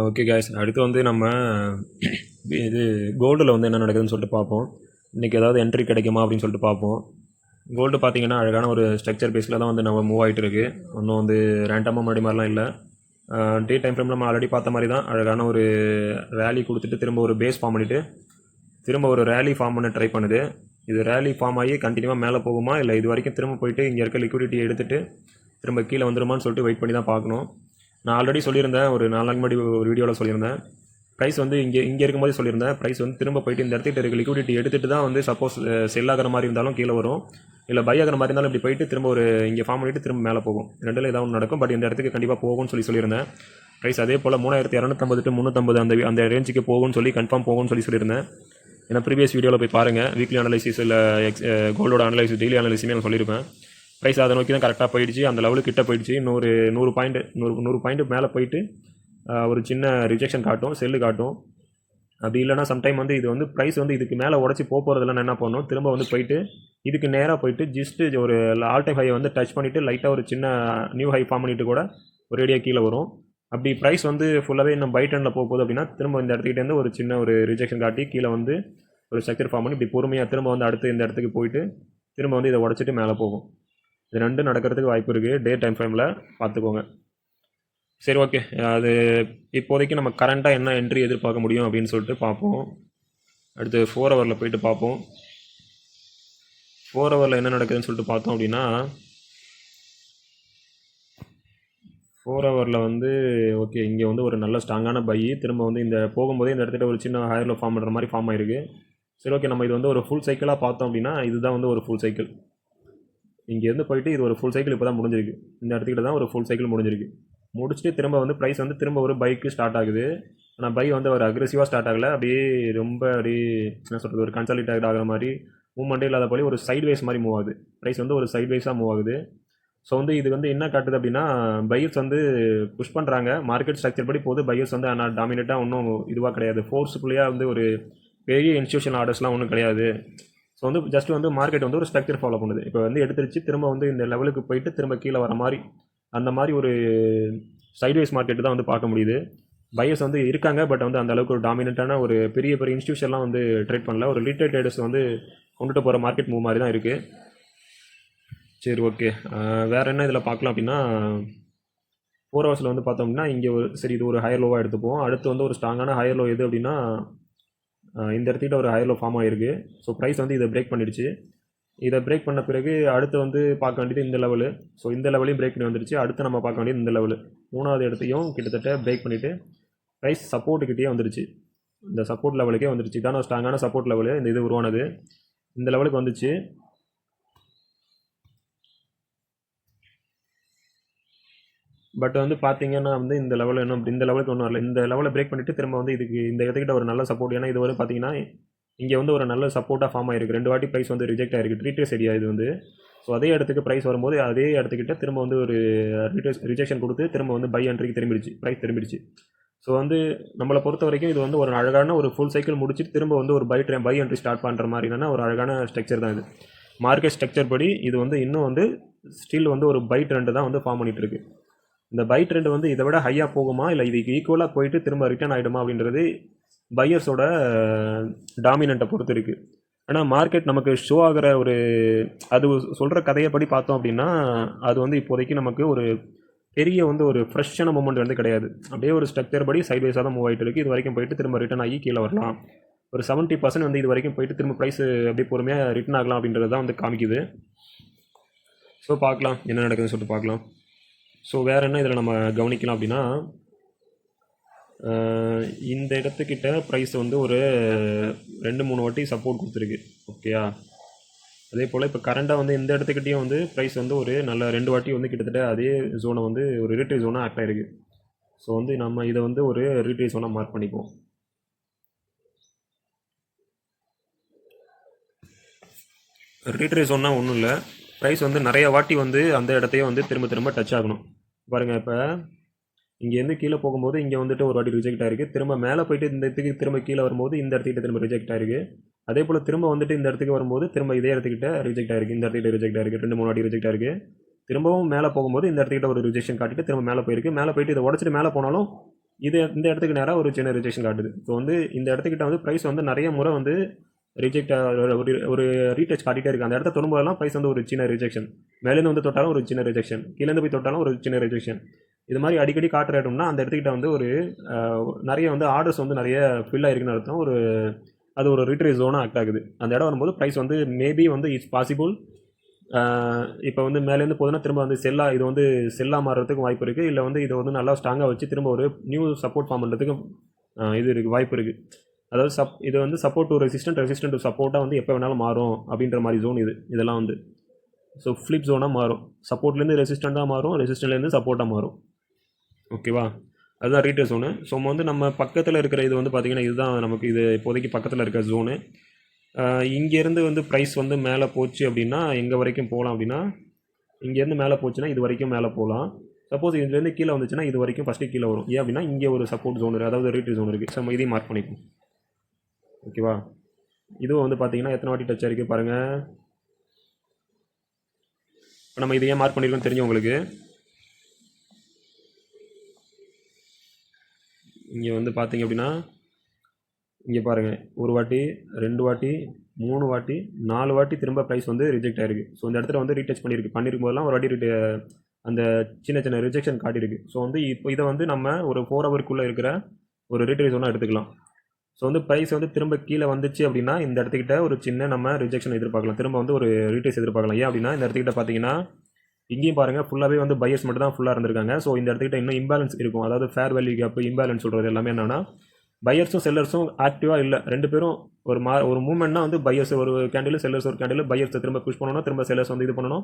Okay guys, அடுத்து வந்து நம்ம இது கோல்டில் வந்து என்ன நடக்குதுன்னு சொல்லிட்டு பார்ப்போம். இன்றைக்கி ஏதாவது என்ட்ரி கிடைக்குமா அப்படின்னு சொல்லிட்டு பார்ப்போம். கோல்டு பார்த்தீங்கன்னா அழகான ஒரு ஸ்ட்ரக்சர் பேஸில் தான் வந்து நம்ம மூவ் ஆகிட்டு இருக்கு. ஒன்றும் வந்து ரேண்டமாக முன்னாடி மாதிரிலாம் இல்லை. டே டைம் ஃப்ரேம் நம்ம ஆல்ரெடி பார்த்த மாதிரி தான் அழகான ஒரு ரேலி கொடுத்துட்டு திரும்ப ஒரு பேஸ் ஃபார்ம் பண்ணிவிட்டு திரும்ப ஒரு ரேலி ஃபார்ம் பண்ண ட்ரை பண்ணுது. இது ரேலி ஃபார்ம் ஆகி கண்டினியூவாக மேலே போகுமா, இல்லை இது வரைக்கும் திரும்ப போயிட்டு இங்கே இருக்க லிக்விடிட்டியை எடுத்துகிட்டு திரும்ப கீழே வந்துடுமான்னு சொல்லிட்டு வெயிட் பண்ணி தான் பார்க்கணும். நான் ஆல்ரெடி சொல்லியிருந்தேன், ஒரு 4 நாள் முன்னாடி ஒரு வீடியோவில் சொல்லியிருந்தேன். ப்ரைஸ் வந்து இங்கே இருக்கும்போது சொல்லியிருந்தேன், ப்ரைஸ் வந்து திரும்ப போயிட்டு இந்த இடத்துக்கிட்ட இருக்க லிக்விடிட்டி எடுத்துகிட்டு தான் வந்து சப்போஸ் செல் ஆகிற மாதிரி இருந்தாலும் கீழே வரும், இல்லை பை ஆகிற மாதிரி இருந்தாலும் இப்படி போயிட்டு திரும்ப ஒரு இங்கே ஃபார்ம் பண்ணிவிட்டு திரும்ப மேலே போகும். ரெண்டில் ஏதாவது ஒன்று நடக்கும். பட் இந்த இடத்துக்கு கண்டிப்பாக போகும்னு சொல்லியிருந்தேன். ப்ரைஸ் அதே போல் 3250 to 350 அந்த ரேஞ்சுக்கு போகும்னு சொல்லி கன்ஃபார்ம் போகும்னு சொல்லியிருந்தேன். ஏன்னா ப்ரீவியஸ் வீடியோவில் போய் பாருங்கள், வீக்லி அனலைசிஸ் இல்லை கோல்டோட அனலைசிஸ் டெய்லி அனலைஸுமே நான் சொல்லியிருப்பேன். ப்ரைஸ் அதை நோக்கி தான் கரெக்டாக போயிடுச்சு, அந்த லெவலுக்கு கிட்ட போயிடுச்சு. 100 பாயிண்ட் மேலே போயிட்டு ஒரு சின்ன ரிஜெக்ஷன் காட்டும், செல்லு காட்டும். அப்படி இல்லைனா சம்டைம் வந்து இது வந்து ப்ரைஸ் வந்து இதுக்கு மேலே உடச்சி போகிறதுலாம் என்ன பண்ணணும், திரும்ப வந்து போயிட்டு இதுக்கு நேராக போயிட்டு ஜஸ்ட்டு ஒரு ஆல் டைம் ஹையை வந்து டச் பண்ணிவிட்டு லைட்டாக ஒரு சின்ன நியூ ஹை ஃபார்ம் பண்ணிவிட்டு கூட ஒரு ரேடியாக கீழே வரும். அப்படி ப்ரைஸ் வந்து ஃபுல்லாகவே இன்னும் பை ட்ரெண்டில் போகுது அப்படின்னா திரும்ப இந்த இடத்துக்கிட்டேருந்து ஒரு சின்ன ஒரு ரிஜெக்ஷன் காட்டி கீழே வந்து ஒரு ஸ்ட்ரக்சர் ஃபார்ம் பண்ணி இப்படி பொறுமையாக திரும்ப வந்து அடுத்து இந்த இடத்துக்கு போயிட்டு திரும்ப வந்து இதை உடச்சிட்டு மேலே போகும். இது ரெண்டும் நடக்கிறதுக்கு வாய்ப்பு இருக்குது. டே டைம் ஃப்ரேமில் பார்த்துக்கோங்க. சரி, ஓகே. அது இப்போதைக்கு நம்ம கரண்ட்டாக என்ன என்ட்ரி எதிர்பார்க்க முடியும் அப்படின்னு சொல்லிட்டு பார்ப்போம். அடுத்து 4 ஹவரில் போயிட்டு பார்ப்போம். 4 ஹவரில் என்ன நடக்குதுன்னு சொல்லிட்டு பார்த்தோம் அப்படின்னா 4 ஹவரில் வந்து ஓகே, இங்கே வந்து ஒரு நல்ல ஸ்ட்ராங்கான பை திரும்ப வந்து இந்த போகும்போதே இந்த இடத்துல ஒரு சின்ன ஹையரில் ஃபார்ம் பண்ணுற மாதிரி ஃபார்ம் ஆயிருக்கு. சரி, ஓகே. நம்ம இது வந்து ஒரு ஃபுல் சைக்கிளாக பார்த்தோம் அப்படின்னா இதுதான் வந்து ஒரு ஃபுல் சைக்கிள். இங்கேருந்து போயிட்டு இது ஒரு ஃபுல் சைக்கிள் இப்போ தான் முடிஞ்சிருக்கு. இந்த இடத்துக்கிட்ட தான் ஒரு ஃபுல் சைக்கிள் முடிஞ்சிருக்கு. முடிச்சுட்டு திரும்ப வந்து ப்ரைஸ் வந்து திரும்ப ஒரு பைக்கு ஸ்டார்ட் ஆகுது. ஆனால் பை வந்து ஒரு அக்ரெசிவாக ஸ்டார்ட் ஆகலை, அப்படியே ரொம்ப அப்படியே என்ன சொல்கிறது, ஒரு கன்சாலிடேட் ஆகிற மாதிரி மூவ்மெண்ட்டே இல்லாத போல ஒரு சைட் வைஸ் மாதிரி மூவ் ஆகுது. ப்ரைஸ் வந்து ஒரு சைட் வைஸாக மூவ் ஆகுது. ஸோ வந்து இது வந்து என்ன காட்டுது அப்படின்னா பையர்ஸ் வந்து புஷ் பண்ணுறாங்க, மார்க்கெட் ஸ்ட்ரக்சர் படி போது. பையர்ஸ் வந்து ஆனால் டாமினேட்டாக ஒன்றும் இதுவாக கிடையாது, ஃபோர்ஸ்ஃபுல்லியாக வந்து ஒரு பெரிய இன்ஸ்டியூஷன் ஆர்டர்ஸ்லாம் ஒன்றும் கிடையாது. ஸோ வந்து ஜஸ்ட் வந்து மார்க்கெட் வந்து ஒரு ஸ்ட்ரக்சர் ஃபாலோ பண்ணுது. இப்போ வந்து எடுத்துருச்சு திரும்ப வந்து இந்த லெவலுக்கு போயிட்டு திரும்ப கீழே வர மாதிரி அந்த மாதிரி ஒரு சைட்வைஸ் மார்க்கெட்டு தான் வந்து பார்க்க முடியுது. பையர்ஸ் வந்து இருக்காங்க, பட் வந்து அந்த அளவுக்கு ஒரு டாமினண்ட்டான ஒரு பெரிய பெரிய இன்ஸ்டியூஷன்லாம் வந்து ட்ரேட் பண்ணல. ஒரு லிட்டர் ட்ரேடர்ஸ் வந்து கொண்டுட்டு போகிற மார்க்கெட் மூவ் மாதிரி தான் இருக்குது. சரி, ஓகே. வேறு என்ன இதில் பார்க்கலாம் அப்படின்னா 4 ஹவர்ஸில் வந்து பார்த்தோம் அப்படின்னா இங்கே ஒரு சரி இது ஒரு ஹையர் லோவாக எடுத்துப்போம். அடுத்து வந்து ஒரு ஸ்ட்ராங்கான ஹையர் லோ எது அப்படின்னா இந்த இடத்துக்கிட்ட ஒரு ஹையர் லோ ஃபார்ம் ஆகிருக்கு. ஸோ ப்ரைஸ் வந்து இதை பிரேக் பண்ணிடுச்சு. இதை பிரேக் பண்ண பிறகு அடுத்து வந்து பார்க்க வேண்டியது இந்த லெவலு. ஸோ இந்த லெவலையும் பிரேக் பண்ணி வந்துடுச்சு. அடுத்து நம்ம பார்க்க வேண்டியது இந்த லெவலு. 3வது இடத்தையும் கிட்டத்தட்ட பிரேக் பண்ணிவிட்டு ப்ரைஸ் சப்போர்ட்டுக்கிட்டே வந்துடுச்சு. இந்த சப்போர்ட் லெவலுக்கே வந்துடுச்சு. இதான ஸ்ட்ராங்கான சப்போர்ட் லெவலு. இந்த இது உருவானது இந்த லெவலுக்கு வந்துச்சு. பட் வந்து பார்த்தீங்கன்னா வந்து இந்த லெவலில் இந்த லெவலுக்கு ஒன்றும் வரல. இந்த லெவலை பிரேக் பண்ணிவிட்டு திரும்ப வந்து இதுக்கு இந்த இடத்துக்கிட்ட ஒரு நல்ல சப்போர்ட். ஏன்னா இது வரை பார்த்தீங்கன்னா இங்கே வந்து ஒரு நல்ல சப்போர்ட்டாக ஃபார்ம் ஆகிருக்கு. 2 வாட்டி ப்ரைஸ் வந்து ரிஜெக்ட் ஆகிருக்கு. ட்ரீட்ரேஸ் ஏரியா இது வந்து. ஸோ அதே இடத்துக்கு ப்ரைஸ் வரும்போது அதே இடத்துக்கிட்ட திரும்ப வந்து ஒரு ரிஜெக்ஷன் கொடுத்து திரும்ப வந்து பை என்ட்ரிக்கு திரும்பிடுச்சு, ப்ரைஸ் திரும்பிடுச்சு. ஸோ வந்து நம்மளை பொறுத்த வரைக்கும் இது வந்து ஒரு அழகான ஒரு ஃபுல் சைக்கிள் முடிச்சுட்டு திரும்ப வந்து ஒரு பை என்ட்ரி ஸ்டார்ட் பண்ணுற மாதிரியான ஒரு அழகான ஸ்ட்ரக்சர் தான் இது. மார்க்கெட் ஸ்ட்ரக்சர் படி இது வந்து இன்னும் வந்து ஸ்டில் வந்து ஒரு பை ட்ரெண்டு தான் வந்து ஃபார்ம் பண்ணிகிட்டு இருக்கு. இந்த பை ட்ரெண்ட் வந்து இதை விட ஹையாக போகுமா, இல்லை இதுக்கு ஈக்குவலாக போயிட்டு திரும்ப ரிட்டர்ன் ஆகிடுமா அப்படின்றது பையர்ஸோட டாமினண்ட்டை பொறுத்து இருக்குது. ஆனால் மார்க்கெட் நமக்கு ஷோ ஆகிற ஒரு அது சொல்கிற கதையைப்படி பார்த்தோம் அப்படின்னா அது வந்து இப்போதைக்கு நமக்கு ஒரு பெரிய வந்து ஒரு ஃப்ரெஷ்ஷான மூமெண்ட் வந்து கிடையாது. அப்படியே ஒரு ஸ்ட்ரக்சர் படி சைட்வைஸாக தான் மூவ் ஆகிட்டு இருக்குது. இது வரைக்கும் போயிட்டு திரும்ப ரிட்டர்ன் ஆகி கீழே வரலாம். ஒரு 70% வந்து இது வரைக்கும் போயிட்டு திரும்ப ப்ரைஸ் அப்படியே பொறுமையாக ரிட்டர்ன் ஆகலாம் அப்படின்றது தான் வந்து காமிக்குது. ஸோ பார்க்கலாம் என்ன நடக்குதுன்னு சொல்லிட்டு பார்க்கலாம். ஸோ வேறு என்ன இதில் நம்ம கவனிக்கலாம் அப்படின்னா இந்த இடத்துக்கிட்ட ப்ரைஸ் வந்து ஒரு 2-3 வாட்டி சப்போர்ட் கொடுத்துருக்கு. ஓகேயா, அதே போல் இப்போ கரண்டாக வந்து இந்த இடத்துக்கிட்டையும் வந்து ப்ரைஸ் வந்து ஒரு நல்ல 2 வாட்டி வந்து கிட்டத்தட்ட அதே ஜோனை வந்து ஒரு ரீட்ரே ஜோனாக ஆக்ட் ஆகிருக்கு. ஸோ வந்து நம்ம இதை வந்து ஒரு ரீட்ரே ஜோனாக மார்க் பண்ணிக்குவோம். ரீட்ரே ஜோன்னா ஒன்றும் இல்லை, ப்ரைஸ் வந்து நிறைய வாட்டி வந்து அந்த இடத்தையும் வந்து திரும்ப திரும்ப டச் ஆகணும். பாருங்கள், இப்போ இங்கேருந்து கீழே போகும்போது இங்கே வந்துட்டு ஒரு வாட்டி ரிஜெக்ட் ஆகிருக்கு. திரும்ப மேலே போயிட்டு இந்த இடத்துக்கு திரும்ப கீழே வரும்போது இந்த இடத்துக்கிட்ட திரும்ப ரிஜெக்ட் ஆகிருக்கு. அதே போல் திரும்ப வந்துட்டு இந்த இடத்துக்கு வரும்போது திரும்ப இதே இடத்துக்கிட்ட ரிஜெக்ட் ஆகிருக்கு. இந்த இடத்துக்கிட்ட ரிஜெக்ட் ஆகிருக்கு. 2-3 வாட்டி ரிஜெக்ட் ஆகிருக்கு. திரும்பவும் மேலே போகும்போது இந்த இடத்துக்கிட்ட ஒரு ரிஜெக்ஷன் காட்டிட்டு திரும்ப மேலே போயிருக்கு. மேலே போயிட்டு இதை உடச்சிட்டு மேலே போனாலும் இந்த இடத்துக்கு நேராக ஒரு சின்ன ரிஜெக்ஷன் காட்டுது. ஸோ வந்து இந்த இடத்துக்கிட்ட வந்து ப்ரைஸ் வந்து நிறைய முறை வந்து ரிஜெக்ட் ஒரு ரீடச் காட்டிகிட்டே இருக்குது. அந்த இடத்த தொடும்போதெல்லாம் ப்ரைஸ் வந்து ஒரு சின்ன ரிஜெக்ஷன், மேலேருந்து வந்து தொட்டாலும் ஒரு சின்ன ரிஜெக்ஷன், கீழேருந்து போய் தொட்டாலும் ஒரு சின்ன ரிஜெக்ஷன். இது மாதிரி அடிக்கடி காட்டுற இடம்னா அந்த இடத்துக்கிட்ட வந்து ஒரு நிறைய வந்து ஆர்டர்ஸ் வந்து நிறைய ஃபில் ஆகிருக்குன்னு அர்த்தம். அது ஒரு ரிட்ரேஸ் ஜோனாக ஆக்ட் ஆகுது. அந்த இடம் வரும்போது ப்ரைஸ் வந்து மேபி வந்து இட்ஸ் பாசிபிள் இப்போ வந்து மேலேருந்து போதுன்னா திரும்ப வந்து இது வந்து செல்லாக மாறுறதுக்கு வாய்ப்பு இருக்குது. இல்லை வந்து இதை வந்து நல்லா ஸ்ட்ராங்காக வச்சு திரும்ப ஒரு நியூ சப்போர்ட் ஃபார்ம் பண்ணுறதுக்கு இது இருக்குது, வாய்ப்பு இருக்குது. அதாவது இது வந்து சப்போர்ட் டு ரெசிஸ்டன்ட் டு சப்போர்ட்டாக வந்து எப்போ வேணாலும் மாறும் அப்படின்ற மாதிரி ஜோன் இதெல்லாம் வந்து. ஸோ ஃப்ளிப் ஜோனாக மாறும், சப்போர்ட்லேருந்து ரெசிஸ்டண்ட்டாக மாறும், ரெசிஸ்டன்ட்லேருந்து சப்போர்ட்டாக மாறும். ஓகேவா, அதுதான் ரீட்ரேஸ் ஜோனு. ஸோ வந்து நம்ம பக்கத்தில் இருக்கிற இது வந்து பார்த்திங்கன்னா இதுதான் நமக்கு இது இப்போதைக்கு பக்கத்தில் இருக்கிற ஜோனு. இங்கேருந்து வந்து ப்ரைஸ் வந்து மேலே போச்சு அப்படின்னா எங்கே வரைக்கும் போகலாம் அப்படின்னா, இங்கேருந்து மேலே போச்சுன்னா இது வரைக்கும் மேலே போகலாம். சப்போஸ் இதுலேருந்து கீழே வந்துச்சுன்னா இது வரைக்கும் ஃபஸ்ட்டு கீழே வரும். ஏன் அப்படின்னா இங்கே ஒரு சப்போர்ட் ஜோன் இருக்குது, அதாவது ரீட்ரேஸ் ஜோன் இருக்குது. ஸோ நம்ம இதையும் மார்க் பண்ணிப்போம். ஓகேவா, இதுவும் வந்து பார்த்தீங்கன்னா எத்தனை வாட்டி டச் ஆகிருக்கு பாருங்கள். இப்போ நம்ம இதையே மார்க் பண்ணியிருக்கோம் தெரியும் உங்களுக்கு. இங்கே வந்து பார்த்தீங்க அப்படின்னா இங்கே பாருங்கள், ஒரு வாட்டி, 2 வாட்டி, 3 வாட்டி, 4 வாட்டி திரும்ப ப்ரைஸ் வந்து ரிஜெக்ட் ஆகிருக்கு. ஸோ இந்த இடத்துல வந்து ரீடச் பண்ணியிருக்கும் போதெல்லாம் ஒரு வாட்டி அந்த சின்ன ரிஜெக்ஷன் காட்டியிருக்கு. ஸோ வந்து இப்போ இதை வந்து நம்ம ஒரு 4 ஹவருக்குள்ளே இருக்கிற ஒரு ரீட்ரேஸ் ஜோனாக எடுத்துக்கலாம். ஸோ வந்து ப்ரைஸ் வந்து திரும்ப கீழே வந்துச்சு அப்படின்னா இந்த இடத்துக்கிட்ட ஒரு சின்ன நம்ம ரிஜெக்ஷன் எதிர்பார்க்கலாம், திரும்ப வந்து ஒரு ரீட்ரேஸ் எதிர்பார்க்கலாம். ஏன் அப்படின்னா இந்த இடத்துக்கிட்ட பார்த்தீங்கன்னா இங்கேயும் பாருங்கள் ஃபுல்லாகவே வந்து பையர்ஸ் மட்டும் தான் ஃபுல்லாக இருந்திருக்காங்க. ஸோ இந்த இடத்துக்கிட்ட இன்னும் இம்பேலன்ஸ் இருக்கும், அதாவது ஃபேர் வேல்யூ கேப் இம்பேலன்ஸ் சொல்கிறது எல்லாமே என்னென்னா பையர்ஸும் செல்லர்ஸும் ஆக்டிவாக இல்லை. 2 பேரும் ஒரு மூவ்மெண்ட்னா வந்து பையர்ஸ் ஒரு கேண்டில், செல்லர்ஸ் ஒரு கேண்டில், பையர்ஸை திரும்ப புஷ் பண்ணணும், திரும்ப செல்லர்ஸ் வந்து இது பண்ணணும்.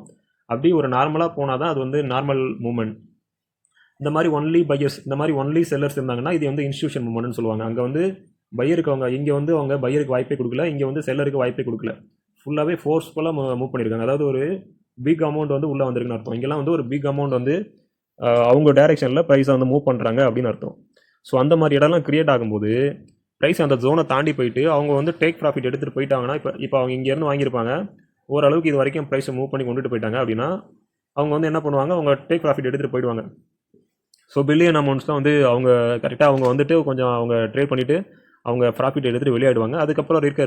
அப்படி ஒரு நார்மலாக போனால் தான் அது வந்து நார்மல் மூவ்மெண்ட். இந்த மாதிரி ஒன்லி பையர்ஸ், இந்த மாதிரி ஒன்லி செல்லர்ஸ் இருந்தாங்கன்னா இது வந்து இன்ஸ்டியூஷன் மூவ்மெண்ட்னு சொல்லுவாங்க. அங்கே வந்து பையருக்கு இங்கே வந்து அவங்க பையருக்கு வாய்ப்பே கொடுக்கல, இங்கே வந்து செல்லருக்கு வாய்ப்பே கொடுக்கல. ஃபுல்லாகவே ஃபோர்ஸ்ஃபுல்லாக மூவ் பண்ணியிருக்காங்க. அதாவது ஒரு பிக் அமௌண்ட் வந்து உள்ளே வந்திருக்குன்னு அர்த்தம். இங்கெல்லாம் வந்து ஒரு பிக் அமௌண்ட் வந்து அவங்க டைரெக்ஷனில் ப்ரைஸை வந்து மூவ் பண்ணுறாங்க அப்படின்னு அர்த்தம். ஸோ அந்த மாதிரி இடம்லாம் க்ரியேட் ஆகும்போது ப்ரைஸ் அந்த ஜோனை தாண்டி போயிட்டு அவங்க வந்து டேக் ப்ராஃபிட் எடுத்துகிட்டு போயிட்டாங்கன்னா, இப்போ அவங்க இங்கேருந்து வாங்கியிருப்பாங்க, ஓரளவுக்கு இது வரைக்கும் ப்ரைஸை மூவ் பண்ணி கொண்டுட்டு போயிட்டாங்க அப்படின்னா அவங்க வந்து என்ன பண்ணுவாங்க, அவங்க டேக் ப்ராஃபிட் எடுத்துகிட்டு போயிடுவாங்க. ஸோ பில்லியன் அமௌண்ட்ஸ் தான் வந்து அவங்க கரெக்டாக அவங்க வந்துட்டு கொஞ்சம் அவங்க ட்ரேட் பண்ணிவிட்டு அவங்க ப்ராஃபிட் எடுத்துகிட்டு வெளியாடுவாங்க. அதுக்கப்புறம் இருக்க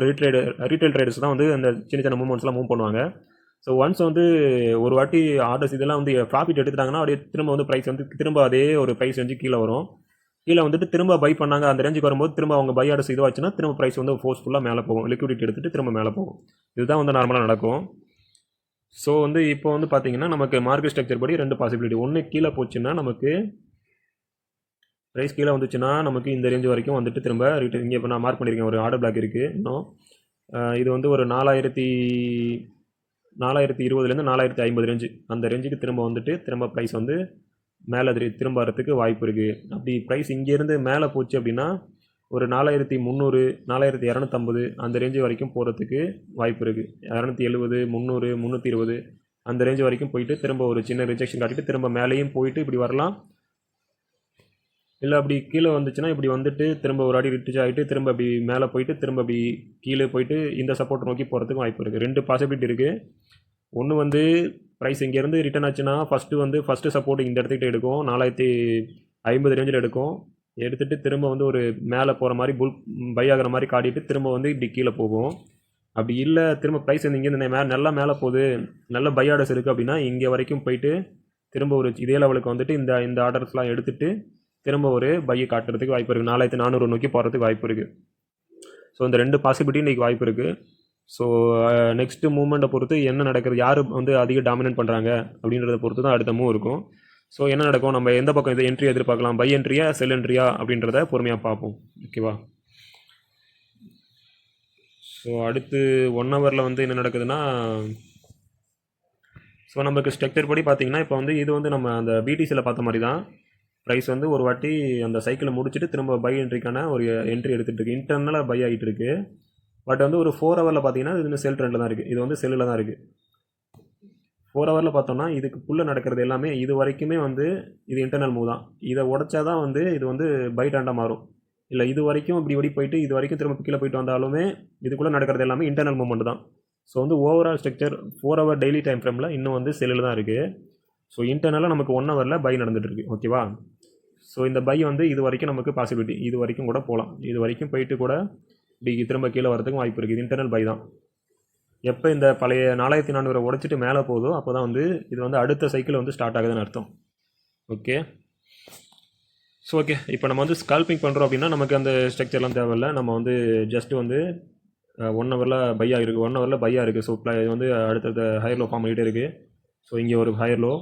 ரீட்டைல் ட்ரேடர்ஸ் தான் வந்து அந்த சின்ன மூவ்மெண்ட்ஸ்லாம் மூவ் பண்ணுவாங்க. ஸோ ஒன்ஸ் வந்து ஒரு வாட்டி ஆர்டர்ஸ் இதெல்லாம் வந்து ப்ராஃபிட் எடுத்துட்டாங்கன்னா அப்படியே திரும்ப வந்து ப்ரைஸ் வந்து திரும்ப அதே ஒரு ப்ரைஸ் வந்து கீழே வரும். கீழே வந்துட்டு திரும்ப பை பண்ணாங்க, அந்த ரேஞ்சுக்கு வரும்போது திரும்ப அவங்க பை ஆர்டர்ஸ் இதுவாச்சுன்னா திரும்ப ப்ரைஸ் வந்து ஃபோர்ஸ்ஃபுல்லாக மேலே போகும், லிக்விடிட்டி எடுத்துகிட்டு திரும்ப மேலே போகும். இதுதான் வந்து நார்மலாக நடக்கும். ஸோ வந்து இப்போ வந்து பார்த்தீங்கன்னா நமக்கு மார்க்கெட் ஸ்ட்ரக்சர் படி 2 பாசிபிலிட்டி. ஒன்று கீழே போச்சுன்னா நமக்கு ப்ரைஸ் கீழே வந்துச்சுன்னா நமக்கு இந்த ரேஞ்ச் வரைக்கும் வந்துட்டு திரும்ப ரிட்டர்ன். இங்கே இப்போ நான் மார்க் பண்ணியிருக்கேன், ஒரு ஆர்டர் பிளாக் இருக்குது இன்னும். இது வந்து ஒரு 4020லேருந்து 4050 ரேஞ்சு, அந்த ரேஞ்சுக்கு திரும்ப வந்துட்டு திரும்ப ப்ரைஸ் வந்து மேலே திரும்ப வரத்துக்கு வாய்ப்பு இருக்குது. அப்படி ப்ரைஸ் இங்கேருந்து மேலே போச்சு அப்படின்னா ஒரு 4300, 4250 அந்த ரேஞ்சு வரைக்கும் போகிறதுக்கு வாய்ப்பு இருக்குது. 270, 300, 320 அந்த ரேஞ்சு வரைக்கும் போயிட்டு திரும்ப ஒரு சின்ன ரிஜெக்ஷன் காட்டிட்டு திரும்ப மேலேயும் போயிட்டு இப்படி வரலாம். இல்லை அப்படி கீழே வந்துச்சுன்னா இப்படி வந்துட்டு திரும்ப ஒரு அடி ரிட்டச் ஆகிட்டு திரும்ப அப்படி மேலே போயிட்டு திரும்ப அப்படி கீழே போயிட்டு இந்த சப்போர்ட் நோக்கி போகிறதுக்கு வாய்ப்பு இருக்குது. 2 பாசிபிலிட்டி இருக்குது. ஒன்று வந்து ப்ரைஸ் இங்கேருந்து ரிட்டர்ன் ஆச்சுன்னா ஃபஸ்ட்டு சப்போர்ட் இந்த இடத்துக்கிட்ட எடுக்கும், 4050 ரேஞ்சில் எடுக்கும். எடுத்துகிட்டு திரும்ப வந்து ஒரு மேலே போகிற மாதிரி பை ஆகிற மாதிரி காட்டிட்டு திரும்ப வந்து இப்படி கீழே போகும். அப்படி இல்லை திரும்ப ப்ரைஸ் வந்து இங்கேருந்து நல்லா மேலே போகுது, நல்ல பை ஆர்டர்ஸ் இருக்குது அப்படின்னா இங்கே வரைக்கும் போயிட்டு திரும்ப ஒரு இதே லெவலுக்கு வந்துட்டு இந்த ஆர்டர்ஸ்லாம் எடுத்துகிட்டு திரும்ப ஒரு பையை காட்டுறதுக்கு வாய்ப்பு இருக்குது. 4400 நோக்கி போகிறதுக்கு வாய்ப்பு இருக்குது. ஸோ இந்த 2 பாசிபிலிட்டி இன்றைக்கி வாய்ப்பு இருக்குது. ஸோ நெக்ஸ்ட்டு மூவ்மெண்ட்டை பொறுத்து என்ன நடக்குது, யார் வந்து அதிக டாமினேட் பண்ணுறாங்க அப்படின்றத பொறுத்து தான் அடுத்த மூவ் இருக்கும். ஸோ என்ன நடக்கும், நம்ம எந்த பக்கம் இது என்ட்ரி எதிர்பார்க்கலாம், பை என்ட்ரியா செல் என்ட்ரியா அப்படின்றத பொறுமையாக பார்ப்போம். ஓகேவா. ஸோ அடுத்து 1 ஹவரில் வந்து என்ன நடக்குதுன்னா, ஸோ நமக்கு ஸ்ட்ரக்சர் படி பார்த்திங்கன்னா இப்போ வந்து இது வந்து நம்ம அந்த பிடிசியில் பார்த்த மாதிரி தான். ப்ரைஸ் வந்து ஒரு வாட்டி அந்த சைக்கிளை முடிச்சுட்டு திரும்ப பை என்ட்ரிக்கான ஒரு என்ட்ரி எடுத்துகிட்டு இருக்கு, இன்டர்னலாக பை ஆகிட்டு இருக்குது. பட் வந்து ஒரு 4 ஹவரில் பார்த்தீங்கன்னா இது இன்னும் செல் ட்ரெண்டில் தான் இருக்குது, இது வந்து செல்லில் தான் இருக்குது. 4 ஹவரில் பார்த்தோம்னா இதுக்குள்ளே நடக்கிறது எல்லாமே இது வரைக்குமே வந்து இது இன்டர்னல் மூவ் தான். இதை உடச்சா தான் வந்து இது வந்து பை ட்ரெண்டாக மாறும். இல்லை இது வரைக்கும் இப்படி போயிட்டு இது வரைக்கும் திரும்ப கீழே போயிட்டு வந்தாலுமே இதுக்குள்ளே நடக்கிறது எல்லாமே இன்டர்னல் மூவ்மெண்ட் தான். ஸோ வந்து overall structure 4 hour daily time ஃப்ரேமில் இன்னும் வந்து செல்லில் தான் இருக்குது. ஸோ இன்டர்னலாக நமக்கு 1 ஹவரில் பை நடந்துகிட்டு இருக்குது. ஓகேவா. ஸோ இந்த பை வந்து இது வரைக்கும் நமக்கு பாசிபிலிட்டி, இது வரைக்கும் கூட போகலாம், இது வரைக்கும் போயிட்டு கூட இப்படி திரும்ப கீழே வரதுக்கும் வாய்ப்பு இருக்குது. இது இன்டர்னல் பை தான். எப்போ இந்த பழைய 4400 உடைச்சிட்டு மேலே போகுதோ அப்போ தான் வந்து இது வந்து அடுத்த சைக்கிள் வந்து ஸ்டார்ட் ஆகுதுன்னு அர்த்தம். ஓகே, ஸோ ஓகே, இப்போ நம்ம வந்து ஸ்கால்பிங் பண்ணுறோம் அப்படின்னா நமக்கு அந்த ஸ்ட்ரக்சர்லாம் தேவையில்லை. நம்ம வந்து ஜஸ்ட் வந்து 1 ஹவரில் பையாக இருக்குது, 1 ஹவரில் பையாக இருக்குது. ஸோ இது வந்து அடுத்தடுத்த ஹையர் லோ ஃபார்ம் பண்ணிகிட்டே இருக்குது. ஸோ இங்கே ஒரு ஹையர் லோ,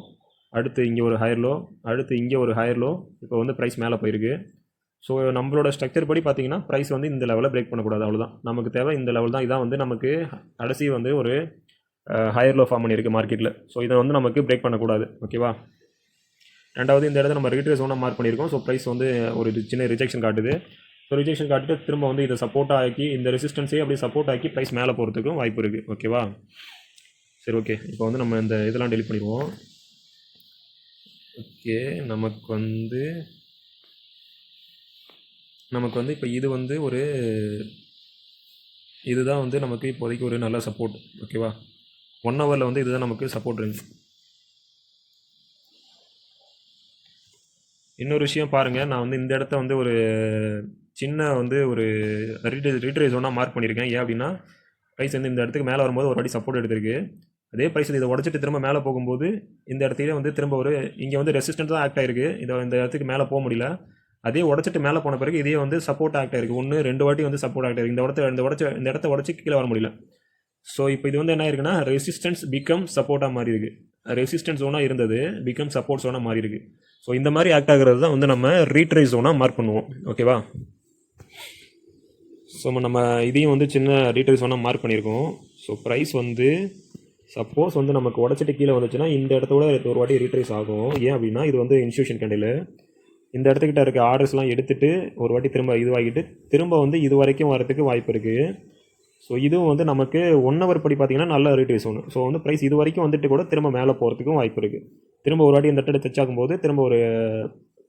அடுத்து இங்கே ஒரு ஹையர் லோ, அடுத்து இங்கே ஒரு ஹையர் லோ. இப்போ வந்து ப்ரைஸ் மேலே போயிருக்கு. ஸோ நம்மளோட ஸ்ட்ரக்சர் படி பார்த்தீங்கன்னா ப்ரைஸ் வந்து இந்த லெவலில் பிரேக் பண்ணக்கூடாது, அவ்வளோதான். நமக்கு தேவை இந்த லெவல் தான். இதான் வந்து நமக்கு கடைசி வந்து ஒரு ஹையர் லோ ஃபார்ம் பண்ணியிருக்கு மார்க்கெட்டில். ஸோ இதை வந்து நமக்கு பிரேக் பண்ணக்கூடாது. ஓகேவா? ரெண்டாவது, இந்த இடத்துல நம்ம ரீட்ரேஸ் ஒன்றா மார்க் பண்ணியிருக்கோம். ஸோ ப்ரைஸ் வந்து ஒரு சின்ன ரிஜெக்ஷன் காட்டுது. ஸோ ரிஜெக்ஷன் காட்டிட்டு திரும்ப வந்து இதை சப்போர்ட் ஆக்கி, இந்த ரெசிஸ்டன்ஸே அப்படியே சப்போர்ட் ஆக்கி ப்ரைஸ் மேலே போகிறதுக்கும் வாய்ப்பு இருக்குது. ஓகேவா? சரி, ஓகே, இப்போ வந்து நம்ம இந்த இதெல்லாம் டெலிட் பண்ணிடுவோம். ஓகே, நமக்கு வந்து இப்போ இது வந்து ஒரு இதுதான் வந்து நமக்கு இப்போதைக்கு ஒரு நல்ல சப்போர்ட். ஓகேவா? 1 ஹவரில் வந்து இதுதான் நமக்கு சப்போர்ட் ரேஞ்ச். இன்னொரு விஷயம் பாருங்கள், நான் வந்து இந்த இடத்த வந்து ஒரு சின்ன வந்து ஒரு ரீட்ரேஸ் ஒன்றா மார்க் பண்ணியிருக்கேன். ஏன் அப்படின்னா ப்ரைஸ் வந்து இந்த இடத்துக்கு மேலே வரும்போது ஒரு வாட்டி சப்போர்ட் எடுத்திருக்கு. அதே ப்ரைஸ் இதை உடச்சிட்டு திரும்ப மேலே போகும்போது இந்த இடத்துல வந்து திரும்ப ஒரு இங்கே வந்து ரெசிஸ்டன்ஸ் தான் ஆக்ட் ஆகிருக்கு. இந்த இடத்துக்கு மேலே போக முடியல. அதே உடச்சிட்டு மேலே போன பிறகு இதே வந்து சப்போர்ட் ஆக்ட் ஆகிருக்கு. 1-2 வாட்டி வந்து சப்போர்ட் ஆக்ட் ஆகிருக்கு. இந்த இடத்த உடச்சி கீழே வர முடியல. ஸோ இப்போ இது வந்து என்ன ஆயிருக்குன்னா ரெசிஸ்டன்ஸ் பிகம் சப்போர்ட்டாக மாறி இருக்கு. ரெசிஸ்டன்ஸ் ஜோனாக இருந்தது பிகம் சப்போர்ட் ஜோனாக மாறி இருக்கு. ஸோ இந்த மாதிரி ஆக்ட் ஆகிறது தான் வந்து நம்ம ரீட்ரேஸ் ஜோனாக மார்க் பண்ணுவோம். ஓகேவா? ஸோ நம்ம இதையும் வந்து சின்ன ரீட்ரேஸ் ஜோனாக மார்க் பண்ணியிருக்கோம். ஸோ ப்ரைஸ் வந்து சப்போஸ் வந்து நமக்கு உடச்சிட்டு கீழே வந்துச்சுன்னா இந்த இடத்தோட ஒரு வாட்டி ரீட்ரேஸ் ஆகும். ஏன் அப்படின்னா இது வந்து இன்ஸ்டியூஷன் கேண்டில். இந்த இடத்துக்கிட்ட இருக்க ஆர்டர்ஸ்லாம் எடுத்துகிட்டு ஒரு வாட்டி திரும்ப இதுவாகிட்டு திரும்ப வந்து இது வரைக்கும் வரதுக்கு வாய்ப்பு இருக்குது. ஸோ இதுவும் வந்து நமக்கு 1 ஹவர் படி பார்த்தீங்கன்னா நல்ல ரீட்ரேஸ் ஒன்று. ஸோ வந்து ப்ரைஸ் இது வரைக்கும் வந்துட்டு கூட திரும்ப மேலே போகிறதுக்கும் வாய்ப்பு இருக்குது. திரும்ப ஒரு வாட்டி இந்த இடத்துல டச் ஆகும்போது திரும்ப ஒரு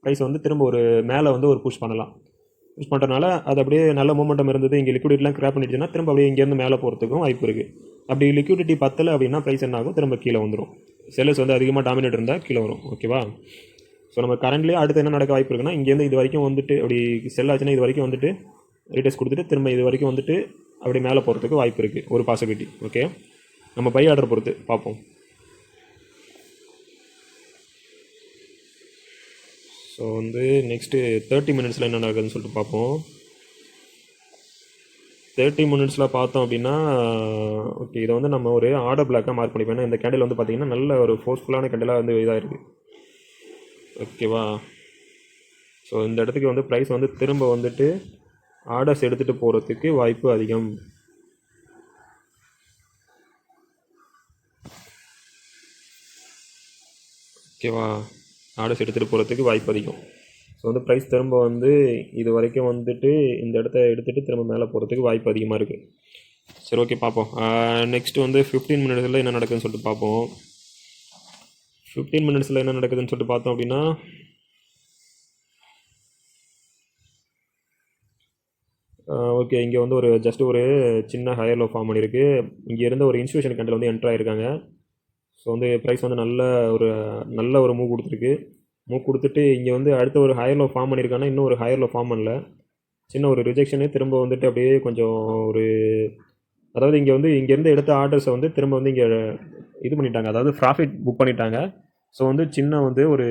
ப்ரைஸ் வந்து திரும்ப ஒரு மேலே வந்து ஒரு புஷ் பண்ணலாம். புஷ் பண்ணுறதுனால அது அப்படியே நல்ல மூமெண்டம் இருந்தது. இங்கே லிக்விடிட்டிலாம் கிராப் பண்ணிடுச்சுன்னா திரும்ப அப்படியே இங்கேருந்து மேலே போகிறதுக்கும் வாய்ப்பு இருக்குது. அப்படி லிக்விடிட்டி பத்தலை அப்படின்னா ப்ரைஸ் என்ன ஆகும், திரும்ப கீழே வந்துடும். செல்லர்ஸ் வந்து அதிகமாக டாமினேட் இருந்தால் கீழே வரும். ஓகேவா? ஸோ நம்ம கரண்ட்லேயே அடுத்து என்ன நடக்க வாய்ப்பு இருக்குன்னா இங்கேருந்து இது வரைக்கும் வந்துட்டு அப்படி செல் ஆச்சுன்னா இது வரைக்கும் வந்துட்டு ரீட்டர்ஸ் கொடுத்துட்டு திரும்ப இது வரைக்கும் வந்துட்டு அப்படி மேலே போகிறதுக்கு வாய்ப்பு இருக்குது, ஒரு பாசிபிலிட்டி. ஓகே, நம்ம பை ஆர்டர் பொறுத்து பார்ப்போம். ஸோ வந்து நெக்ஸ்ட்டு 30 மினிட்ஸில் என்ன நடக்குதுன்னு சொல்லிட்டு பார்ப்போம். 30 மினிட்ஸில் பார்த்தோம் அப்படின்னா ஓகே, இதை வந்து நம்ம ஒரு ஆர்டர் பிளாக்காக மார்க் பண்ணிப்போம். ஏன்னா இந்த கேண்டில் வந்து பார்த்திங்கன்னா நல்ல ஒரு ஃபோர்ஸ்ஃபுல்லான கேண்டிலாக வந்து இதாக இருக்குது. ஓகேவா? ஸோ இந்த இடத்துக்கு வந்து ப்ரைஸ் வந்து திரும்ப வந்துட்டு ஆர்டர்ஸ் எடுத்துகிட்டு போகிறதுக்கு வாய்ப்பு அதிகம். ஓகேவா? ஆர்டர்ஸ் எடுத்துகிட்டு போகிறதுக்கு வாய்ப்பு அதிகம். ஸோ வந்து ப்ரைஸ் திரும்ப வந்து இது வரைக்கும் வந்துட்டு இந்த இடத்த எடுத்துகிட்டு திரும்ப மேலே போகிறதுக்கு வாய்ப்பு அதிகமாக இருக்குது. சரி, ஓகே, பார்ப்போம். நெக்ஸ்ட்டு வந்து 15 மினிட்ஸில் என்ன நடக்குதுன்னு சொல்லிட்டு பார்ப்போம். 15 மினிட்ஸில் என்ன நடக்குதுன்னு சொல்லிட்டு பார்த்தோம் அப்படின்னா ஓகே, இங்கே வந்து ஒரு ஜஸ்ட் ஒரு சின்ன ஹையர் லோ ஃபார்ம் பண்ணியிருக்கு. இங்கே இருந்த ஒரு இன்ஸ்டியூஷன் கேண்டில் வந்து என்ட்ரு ஆகிருக்காங்க. ஸோ வந்து ப்ரைஸ் வந்து நல்ல ஒரு மூவ் கொடுத்துருக்கு. மூவ் கொடுத்துட்டு இங்கே வந்து அடுத்த ஒரு ஹையர் லோ ஃபார்ம் பண்ணியிருக்காங்கன்னா இன்னும் ஒரு ஹையர் லோ ஃபார்ம் பண்ணல. சின்ன ஒரு ரிஜெக்ஷனு திரும்ப வந்துட்டு அப்படியே கொஞ்சம் ஒரு அதாவது இங்கே வந்து இங்கேருந்து எடுத்த ஆர்டர்ஸை வந்து திரும்ப வந்து இங்கே இது பண்ணிட்டாங்க, அதாவது ப்ராஃபிட் புக் பண்ணிட்டாங்க. ஸோ வந்து சின்ன வந்து ஒரு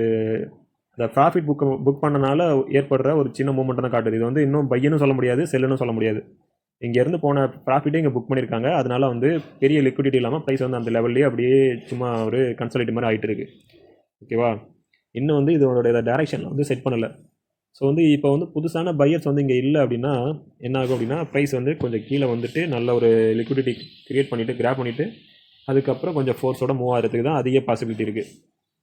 இந்த ப்ராஃபிட் புக் பண்ணனால ஏற்படுற ஒரு சின்ன மூமெண்ட் தான் காட்டுது. இது வந்து இன்னும் பையனும் சொல்ல முடியாது, செல்லுன்னு சொல்ல முடியாது. இங்கேருந்து போன ப்ராஃபிட்டே இங்கே புக் பண்ணியிருக்காங்க. அதனால வந்து பெரிய லிக்விடிட்டி இல்லாமல் ப்ரைஸ் வந்து அந்த லெவல்லே அப்படியே சும்மா ஒரு கன்சல்டேட் மாதிரி ஆகிட்டு இருக்கு. ஓகேவா? இன்னும் வந்து இதோட டைரக்ஷனில் வந்து செட் பண்ணலை. ஸோ வந்து இப்போ வந்து புதுசான பையர்ஸ் வந்து இங்கே இல்லை அப்படின்னா என்ன ஆகும் அப்படின்னா ப்ரைஸ் வந்து கொஞ்சம் கீழே வந்துட்டு நல்ல ஒரு லிக்விடிட்டி க்ரியேட் பண்ணிவிட்டு கிராப் பண்ணிவிட்டு அதுக்கப்புறம் கொஞ்சம் ஃபோர்ஸோட மூவ் ஆகிறதுக்கு தான் அதிக பாசிபிலிட்டி இருக்குது.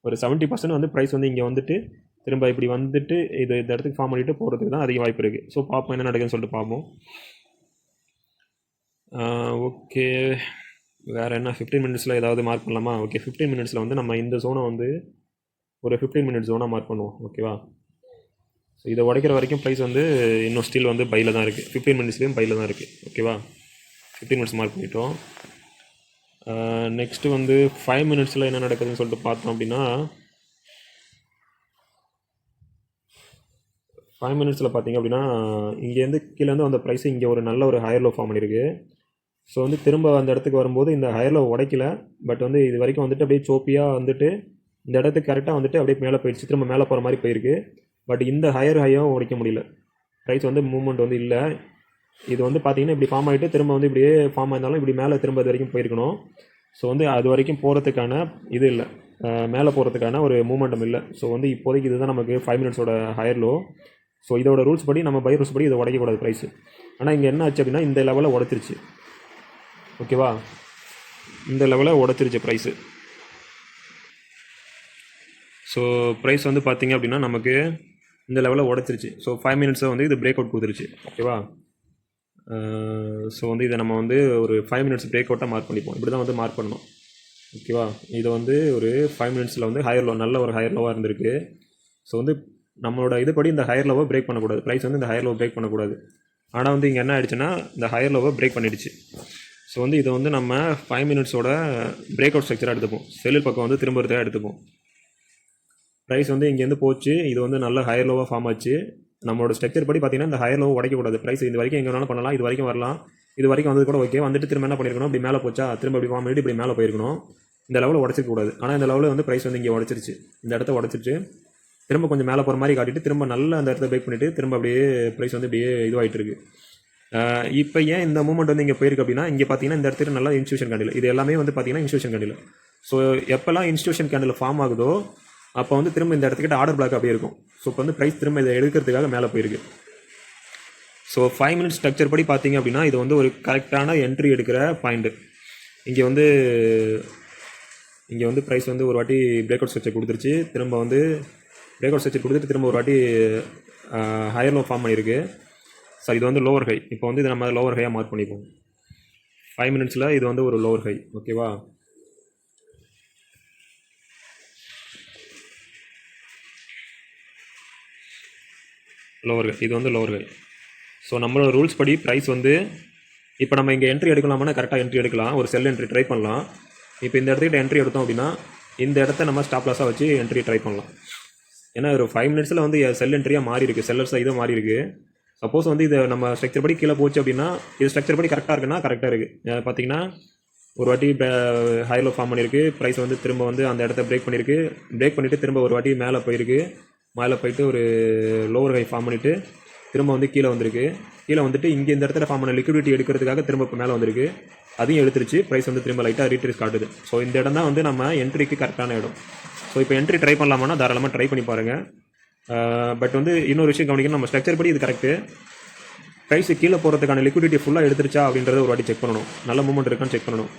ஒரு 70% வந்து ப்ரைஸ் வந்து இங்கே வந்துட்டு திரும்ப இப்படி வந்துட்டு இந்த இடத்துக்கு ஃபார்ம் பண்ணிவிட்டு போகிறதுக்கு தான் அதிக வாய்ப்பு இருக்குது. ஸோ பார்ப்போம் என்ன நடக்குதுன்னு சொல்லிட்டு பார்ப்போம். ஓகே, வேறு என்ன 15 மினிட்ஸில் ஏதாவது மார்க் பண்ணலாமா? ஓகே, 15 மினிட்ஸில் வந்து நம்ம இந்த ஜோனை வந்து ஒரு 15 மினிட்ஸ் ஜோனாக மார்க் பண்ணுவோம். ஓகேவா? ஸோ இதை உடைக்கிற வரைக்கும் ப்ரைஸ் வந்து இன்னும் ஸ்டில் வந்து பையில் தான் இருக்குது. 15 மினிட்ஸ்லேயும் பையில் தான் இருக்குது. ஓகேவா? 15 மினிட்ஸ் மார்க் பண்ணிட்டோம். நெக்ஸ்ட்டு வந்து 5 மினிட்ஸில் என்ன நடக்குதுன்னு சொல்லிட்டு பார்த்தோம் அப்படின்னா 5 மினிட்ஸில் பார்த்தீங்க அப்படின்னா இங்கேருந்து கீழேருந்து அந்த ப்ரைஸ் இங்கே ஒரு நல்ல ஒரு ஹையர் லோ ஃபார்ம் பண்ணியிருக்கு. ஸோ வந்து திரும்ப அந்த இடத்துக்கு வரும்போது இந்த ஹையர் லோ உடைக்கல. பட் வந்து இது வரைக்கும் வந்துட்டு அப்படியே சோப்பியாக வந்துட்டு இந்த இடத்துக்கு கரெக்டாக வந்துட்டு அப்படியே மேலே போயிடுச்சு. திரும்ப மேலே போகிற மாதிரி போயிருக்கு. பட் இந்த ஹையர் ஹையும் உடைக்க முடியல. ப்ரைஸ் வந்து மூவ்மெண்ட் வந்து இல்லை. இது வந்து பார்த்தீங்கன்னா இப்படி ஃபார்ம் ஆகிட்டு திரும்ப வந்து இப்படியே ஃபார்ம் ஆயிருந்தாலும் இப்படி மேலே திரும்ப இது வரைக்கும் போயிருக்கணும். ஸோ வந்து அது வரைக்கும் போகிறதுக்கான இது இல்லை, மேலே போகிறதுக்கான ஒரு மூமெண்டம் இல்லை. ஸோ வந்து இப்போதைக்கு இதுதான் நமக்கு 5 மினிட்ஸோட ஹையர் லோ. ஸோ இதோட ரூல்ஸ் படி நம்ம பை ரூல்ஸ் படி இதை உடைக்கக்கூடாது ப்ரைஸு. ஆனால் இங்கே என்ன ஆச்சு அப்படின்னா இந்த லெவலில் உடச்சிருச்சு. ஓகேவா, இந்த லெவலில் உடச்சிருச்சு ப்ரைஸு. ஸோ ப்ரைஸ் வந்து பார்த்திங்க அப்படின்னா நமக்கு இந்த லெவலில் உடச்சிருச்சு. ஸோ 5 மினிட்ஸை வந்து இது பிரேக் அவுட் கொடுத்துருச்சு. ஓகேவா, ஸோ வந்து இதை நம்ம வந்து ஒரு 5 மினிட்ஸ் பிரேக் அவுட்டாக மார்க் பண்ணிப்போம். இப்படி தான் வந்து மார்க் பண்ணணும். ஓகேவா, இது வந்து ஒரு 5 மினிட்ஸில் வந்து ஹையர் லோ, நல்ல ஒரு ஹையர் லோவாக இருந்திருக்கு. ஸோ வந்து நம்மளோட இதுபடி இந்த ஹையர் லோவை பிரேக் பண்ணக்கூடாது. ப்ரைஸ் வந்து இந்த ஹையர் லோவை பிரேக் பண்ணக்கூடாது. ஆனால் வந்து இங்கே என்ன ஆயிடுச்சுன்னா இந்த ஹையர் லோவை பிரேக் பண்ணிடுச்சு. ஸோ வந்து இதை வந்து நம்ம 5 மினிட்ஸோட பிரேக் அவுட் ஸ்ட்ரக்சராக எடுத்துப்போம். செல்லில் பக்கம் வந்து திரும்ப எடுத்துப்போம். ப்ரைஸ் வந்து இங்கேருந்து போச்சு. இது வந்து நல்ல ஹையர் லோவாக ஃபார்ம் ஆச்சு. நம்மளோட ஸ்ட்ரக்சர் படி பார்த்தீங்கன்னா இந்த ஹையர் லோவை உடைக்கக்கூடாது. ப்ரைஸ் இது வரைக்கும் எங்கே வேணாலும் பண்ணலாம், இது வரைக்கும் வரலாம், இது வரைக்கும் வந்து கூட ஓகே. வந்துட்டு திரும்ப என்ன பண்ணியிருக்கணும், இப்படி மேலே போச்சா திரும்ப இப்படி ஃபார்ம் பண்ணிட்டு இப்படி மேலே போயிருக்கணும். இந்த லெவலில் உடச்சிக்கூடாது. ஆனால் இந்த லெவலில் வந்து ப்ரைஸ் வந்து இங்கே உடச்சிருச்சு. இந்த இடத்த உடச்சிட்டு திரும்ப கொஞ்சம் மேலே போகிற மாதிரி காட்டிட்டு திரும்ப நல்ல அந்த இடத்த பிரேக் பண்ணிவிட்டு திரும்ப அப்படியே ப்ரைஸ் வந்து இப்படியே இதுவாகிட்டு இருக்கு. இப்போ ஏன் இந்த மூமெண்ட் வந்து இங்கே போயிருக்கு அப்படின்னா இங்கே பார்த்தீங்கன்னா இந்த இடத்துல நல்லா இன்ஸ்டியூஷன் கேண்டில், இது எல்லாமே வந்து பார்த்தீங்கன்னா இன்ஸ்டியூஷன் கேண்டில். ஸோ எப்போல்லாம் இன்ஸ்டியூஷன் கேண்டில் ஃபார்ம் ஆகுதோ அப்போ வந்து திரும்ப இந்த இடத்துக்கிட்ட ஆர்டர் பிளாக் அப்படியே இருக்கும். ஸோ இப்போ வந்து ப்ரைஸ் திரும்ப இதை எடுக்கிறதுக்காக மேலே போயிருக்கு. ஸோ 5 மினிட்ஸ் ஸ்ட்ரக்சர் படி பார்த்தீங்க அப்படின்னா இது வந்து ஒரு கரெக்டான என்ட்ரி எடுக்கிற பாயிண்ட்டு. இங்கே வந்து ப்ரைஸ் வந்து ஒரு வாட்டி பிரேக் அவுட் ஸ்ட்ரக்சர் கொடுத்துருச்சு. திரும்ப வந்து பிரேக் அவுட் ஸ்ட்ரக்சர் கொடுத்துட்டு திரும்ப ஒரு வாட்டி ஹையர் லோ ஃபார்ம் பண்ணியிருக்கு. ஸோ இது வந்து லோவர் ஹை. இப்போ வந்து இது நம்ம லோவர் ஹையாக மார்க் பண்ணிப்போம். 5 மினிட்ஸில் இது வந்து ஒரு லோவர் ஹை. ஓகேவா, லோவர் ஹை, இது வந்து லோவர் ஹை. ஸோ நம்மளோட ரூல்ஸ் படி ப்ரைஸ் வந்து இப்போ நம்ம இங்கே என்ட்ரி எடுக்கலாமான்னா கரெக்டாக என்ட்ரி எடுக்கலாம், ஒரு செல் என்ட்ரி ட்ரை பண்ணலாம். இப்போ இந்த இடத்துக்கிட்ட என்ட்ரி எடுத்தோம் அப்படின்னா இந்த இடத்த நம்ம ஸ்டாப் லாஸாக வச்சு என்ட்ரி ட்ரை பண்ணலாம். ஏன்னா ஒரு 5 மினிட்ஸில் வந்து செல் என்ட்ரியாக மாறி இருக்குது, செல்லர்ஸ் இதாக மாறி இருக்குது. சப்போஸ் வந்து இதை நம்ம ஸ்ட்ரக்சர் படி கீழே போச்சு அப்படின்னா இது ஸ்ட்ரக்சர் படி கரெக்டாக இருக்குன்னா கரெக்டாக இருக்குது. பார்த்தீங்கன்னா ஒரு வாட்டி ஹைலோ ஃபார்ம் பண்ணியிருக்கு. ப்ரைஸ் வந்து திரும்ப வந்து அந்த இடத்த பிரேக் பண்ணியிருக்கு. பிரேக் பண்ணிவிட்டு திரும்ப ஒரு வாட்டி மேலே போயிருக்கு. மேலே போயிட்டு ஒரு லோவர் ஹை ஃபார்ம் பண்ணிவிட்டு திரும்ப வந்து கீழே வந்திருக்கு. கீழே வந்துட்டு இங்கே இந்த இடத்துல ஃபார்ம் பண்ண லிக்விடிட்டி எடுக்கிறதுக்காக திரும்ப இப்போ மேலே வந்திருக்கு. அதையும் எடுத்துருச்சு. ப்ரைஸ் வந்து திரும்ப லைட்டாக ரீட்ரேஸ் காட்டுது. ஸோ இந்த இடம் தான் வந்து நம்ம என்ட்ரிக்கு கரெக்டான இடம். ஸோ இப்போ என்ட்ரி ட்ரை பண்ணலாமான்னா தாராளமாக ட்ரை பண்ணி பாருங்கள். பட் வந்து இன்னொரு விஷயம் கவனிக்கணும், நம்ம ஸ்ட்ரக்சர் படி இது கரெக்டு. ப்ரைஸு கீழே போகிறதுக்கான லிக்விடிட்டி ஃபுல்லாக எடுத்துருச்சா அப்படின்றத ஒரு வாட்டி செக் பண்ணணும். நல்ல மூவ்மெண்ட் இருக்கான்னு செக் பண்ணணும்.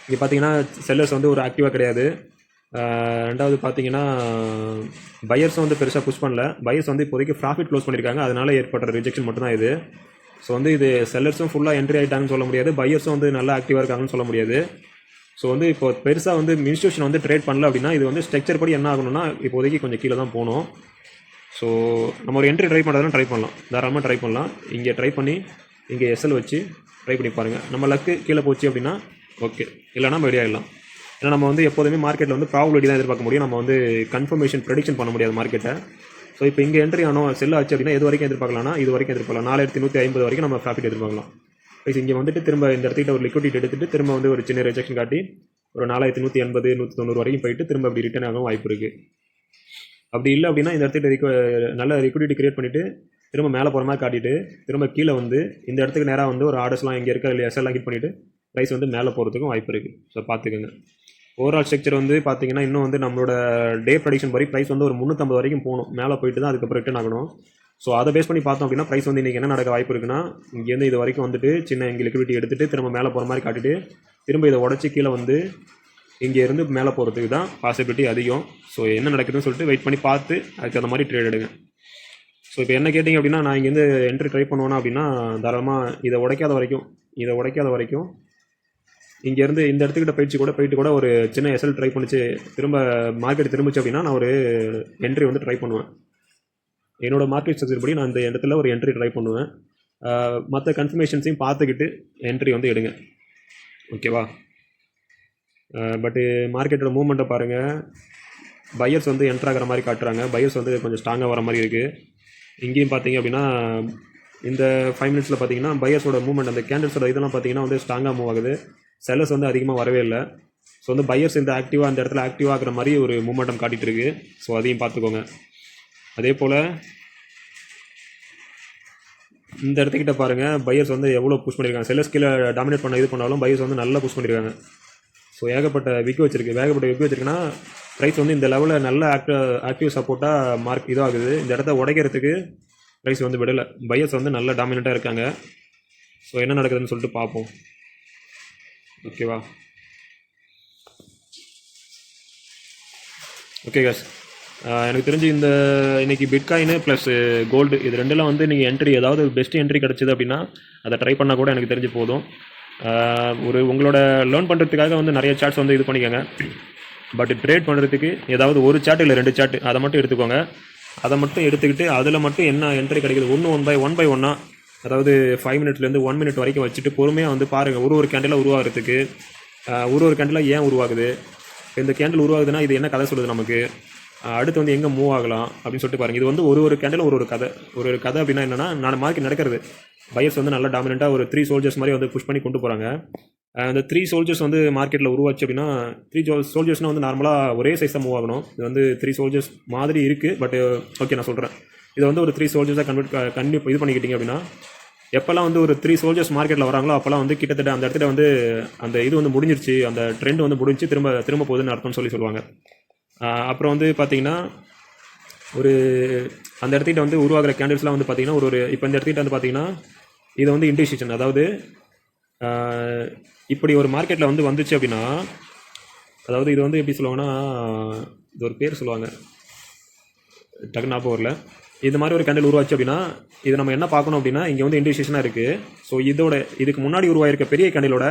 இங்கே பார்த்தீங்கன்னா செல்லர்ஸ் வந்து ஒரு ஆக்டிவாக கிடையாது. ரெண்டாவது பார்த்தீங்கன்னா பையர்ஸும் வந்து பெருசாக புஷ் பண்ணல. பையர்ஸ் வந்து இப்போதைக்கு ப்ராஃபிட் க்ளோஸ் பண்ணியிருக்காங்க. அதனால் ஏற்பட்ட ரிஜெக்ஷன் மட்டும்தான் இது. ஸோ வந்து இது செல்லர்ஸும் ஃபுல்லாக என்ட்ரி ஆகிட்டாங்கன்னு சொல்ல முடியாது, பையர்ஸும் வந்து நல்லா ஆக்டிவாக இருக்காங்கன்னு சொல்ல முடியாது. ஸோ வந்து இப்போ பெருசாக வந்து இன்ஸ்டியூஷன் வந்து ட்ரேட் பண்ணல அப்படின்னா இது வந்து ஸ்ட்ரக்சர் படி என்ன ஆகணும்னா இப்போதைக்கு கொஞ்சம் கீழே தான் போகணும். ஸோ நம்ம ஒரு என்ட்ரி ட்ரை பண்ணுறதுனா ட்ரை பண்ணலாம், தாராளமாக ட்ரை பண்ணலாம். இங்கே ட்ரை பண்ணி இங்கே எஸ்எல் வச்சு ட்ரை பண்ணி பாருங்கள். நம்ம லக்கு கீழே போச்சு அப்படின்னா ஓகே, இல்லைனா நம்ம ரெடி ஆகிடலாம். ஏன்னா நம்ம வந்து எப்போதுமே மார்க்கெட்டில் வந்து ப்ராபபிலிட்டி தான் எதிர்பார்க்க முடியும், நம்ம வந்து கன்ஃபர்மேஷன் ப்ரெடிக்ஷன் பண்ண முடியாது மார்க்கெட்டை. ஸோ இப்போ இங்கே என்ட்ரி ஆனோம் செல் ஆச்சு அப்படின்னா இது வரைக்கும் எதிர்பார்க்கலாம்னா இது வரைக்கும் எதிர்பார்க்கலாம், 4150 வரைக்கும் நம்ம ப்ராஃபிட் எதிர்பார்க்கலாம். ப்ளஸ் இங்கே வந்துட்டு திரும்ப இந்த இடத்துக்கிட்ட ஒரு லிக்விடிட்டி எடுத்துகிட்டு திரும்ப வந்து ஒரு சின்ன ரிஜெக்ஷன் காட்டி ஒரு 4180 190 வரைக்கும் போயிட்டு திரும்ப அப்படி ரிட்டர்ன் ஆகவும் வாய்ப்பு இருக்குது. அப்படி இல்லை அப்படின்னா இந்த இடத்துக்கிட்ட நல்ல லிக்விடிட்டி கிரியேட் பண்ணிவிட்டு திரும்ப மேலே போகிற மாதிரி காட்டிட்டு திரும்ப கீழே வந்து இந்த இடத்துக்கு நேராக வந்து ஒரு ஆர்டர்ஸ்லாம் இங்கே இருக்க இல்லை எஸ்எல்லாம் ஹிட் பண்ணிவிட்டு ப்ரைஸ் வந்து மேலே போகிறதுக்கும் வாய்ப்பு இருக்குது. ஸோ பார்த்துக்கோங்க. ஓவரால் ஸ்ட்ரக்சர் வந்து பார்த்தீங்கன்னா இன்னும் வந்து நம்மளோட டே ப்ரெடிக்ஷன் படி ப்ரைஸ் வந்து ஒரு 350 வரைக்கும் போகணும், மேலே போயிட்டு தான் அதுக்கப்புறம் ரிட்டர்ன் ஆகணும். ஸோ அதை பேஸ் பண்ணி பார்த்தோம் அப்படின்னா ப்ரைஸ் வந்து இன்றைக்கி என்ன நடக்க வாய்ப்பு இருக்குன்னா இங்கேருந்து இது வரைக்கும் வந்துட்டு சின்ன இங்கே லிக்விடிட்டி எடுத்துகிட்டு திரும்ப மேலே போகிற மாதிரி காட்டிட்டு திரும்ப இதை உடச்சி கீழே வந்து இங்கேருந்து மேலே போகிறதுக்கு தான் பாசிபிலிட்டி அதிகம். ஸோ என்ன நடக்குதுன்னு சொல்லிட்டு வெயிட் பண்ணி பார்த்து அதுக்கு அந்த மாதிரி ட்ரேட் எடுங்க. ஸோ இப்போ என்ன கேட்டிங்க அப்படின்னா நான் இங்கேருந்து என்ட்ரி ட்ரை பண்ணுவேன்னா அப்படின்னா தாராளமாக இதை உடைக்காத வரைக்கும் இங்கேருந்து இந்த இடத்துக்கிட்ட போயிட்டு கூட ஒரு சின்ன எஸ்எல் ட்ரை பண்ணிச்சு திரும்ப மார்க்கெட் திரும்பிச்சு அப்படின்னா நான் ஒரு என்ட்ரி வந்து ட்ரை பண்ணுவேன். என்னோடய மார்க்கெட் ஸ்ட்ரக்சர் படி நான் இந்த இடத்துல ஒரு என்ட்ரி ட்ரை பண்ணுவேன். மற்ற கன்ஃபர்மேஷன்ஸையும் பார்த்துக்கிட்டு என்ட்ரி வந்து எடுங்க. ஓகேவா? பட்டு மார்க்கெட்டோட மூவ்மெண்ட்டை பாருங்கள். பையர்ஸ் வந்து என்ட்ரு ஆகிற மாதிரி காட்டுறாங்க. பையர்ஸ் வந்து கொஞ்சம் ஸ்ட்ராங்காக வர மாதிரி இருக்குது. இங்கேயும் பார்த்தீங்க அப்படின்னா இந்த 5 மினிட்ஸில் பார்த்தீங்கன்னா பையர்ஸோட மூவ்மெண்ட் அந்த கேண்டில்ஸோட இதெல்லாம் பார்த்தீங்கன்னா வந்து ஸ்ட்ராங்காக மூவ் ஆகுது. செல்லர்ஸ் வந்து அதிகமாக வரவே இல்லை. ஸோ வந்து பையர்ஸ் இந்த ஆக்டிவாக அந்த இடத்துல ஆக்டிவாக ஆகிற மாதிரி ஒரு மூமெண்டம் காட்டிகிட்டு இருக்கு. ஸோ அதையும் பார்த்துக்கோங்க. அதே போல் இந்த இடத்துக்கிட்ட பாருங்கள், பையர்ஸ் வந்து எவ்வளோ புஷ் பண்ணியிருக்காங்க. செல்லர்ஸ் கீழே டாமினேட் பண்ண இது பண்ணாலும் பையர்ஸ் வந்து நல்லா புஷ் பண்ணியிருக்காங்க. ஸோ ஏகப்பட்ட விக் வச்சிருக்கு. விக் வச்சிருக்குன்னா ப்ரைஸ் வந்து இந்த லெவலில் நல்ல ஆக்டிவ் சப்போர்ட்டாக மார்க் இதாகுது. இந்த இடத்த உடைக்கிறதுக்கு ப்ரைஸ் வந்து விடலை. பையர்ஸ் வந்து நல்ல டாமினேட்டாக இருக்காங்க. ஸோ என்ன நடக்குதுன்னு சொல்லிட்டு பார்ப்போம். ஓகேவா? ஓகே கேஸ், எனக்கு தெரிஞ்சு இந்த இன்றைக்கி பிட்காயின் ப்ளஸ் கோல்டு இது ரெண்டில் வந்து நீங்கள் என்ட்ரி ஏதாவது பெஸ்ட் என்ட்ரி கிடச்சிது அப்படின்னா அதை ட்ரை பண்ணால் கூட எனக்கு தெரிஞ்சு போதும். ஒரு உங்களோட லேர்ன் பண்ணுறதுக்காக வந்து நிறைய சார்ட்ஸ் வந்து இது பண்ணிக்கோங்க. பட் ட்ரேட் பண்ணுறதுக்கு ஏதாவது ஒரு சார்ட் இல்லை 2 சார்ட் அதை மட்டும் எடுத்துக்கோங்க. அதை மட்டும் எடுத்துக்கிட்டு அதில் மட்டும் என்ன என்ட்ரி கிடைக்குது ஒன் பை ஒன்னாக, அதாவது 5 மினிட்ஸ்லேருந்து 1 மினிட் வரைக்கும் வச்சுட்டு பொறுமையாக வந்து பாருங்கள். ஒரு கேண்டிலாக உருவாகிறதுக்கு ஒரு கேண்டிலாக ஏன் உருவாகுது, இந்த கேண்டில் உருவாகுதுன்னா இது என்ன கதை சொல்லுது நமக்கு, அடுத்து வந்து எங்கே மூவ் ஆகலாம் அப்படின்னு சொல்லிட்டு பாருங்கள். இது வந்து ஒரு கேண்டில் ஒரு கதை அப்படின்னா என்னென்னா, நான் மார்க்கெட் நடக்கிறது பையர்ஸ் வந்து நல்லா டாமினண்ட்டாக ஒரு 3 சோல்ஜர்ஸ் மாதிரி வந்து புஷ் பண்ணி கொண்டு போகிறாங்க. அந்த 3 சோல்ஜர்ஸ் வந்து மார்க்கெட்டில் உருவாச்சு அப்படின்னா 3 சோல்ஜர்ஸ்னால் வந்து நார்மலாக ஒரே சைஸாக மூவ் ஆகணும். இது வந்து 3 சோல்ஜர்ஸ் மாதிரி இருக்குது. பட் ஓகே, நான் சொல்கிறேன், இது வந்து ஒரு 3 சோல்ஜர்ஸாக இது பண்ணிக்கிட்டீங்க அப்படின்னா எப்போல்லாம் வந்து ஒரு 3 சோல்ஜர்ஸ் மார்க்கெட்டில் வராங்களோ அப்போல்லாம் வந்து கிட்டத்தட்ட அந்த இடத்துல வந்து அந்த இது வந்து முடிஞ்சிருச்சு, அந்த ட்ரெண்ட் வந்து முடிஞ்சு திரும்ப போகுதுன்னு அர்த்தம்னு சொல்லுவாங்க. அப்புறம் வந்து பார்த்தீங்கன்னா ஒரு அந்த இடத்துக்கிட்ட வந்து உருவாகிற கேண்டில்ஸ்லாம் வந்து பார்த்தீங்கன்னா இப்போ இந்த இடத்துக்கிட்ட வந்து பார்த்தீங்கன்னா இது வந்து இண்டிசிஷன், அதாவது இப்படி ஒரு மார்க்கெட்டில் வந்து வந்துச்சு அப்படின்னா, அதாவது இது வந்து எப்படி சொல்லுவாங்கன்னா, இது ஒரு பேர் சொல்லுவாங்க, டக்குன்னு ஞாபகம் வரல. இது மாதிரி ஒரு கேண்டில் உருவாச்சு அப்படின்னா இது நம்ம என்ன பார்க்கணும் அப்படின்னா, இங்கே வந்து இண்டிகேஷனாக இருக்குது. ஸோ இதுக்கு முன்னாடி உருவாயிருக்க பெரிய கேண்டிலோட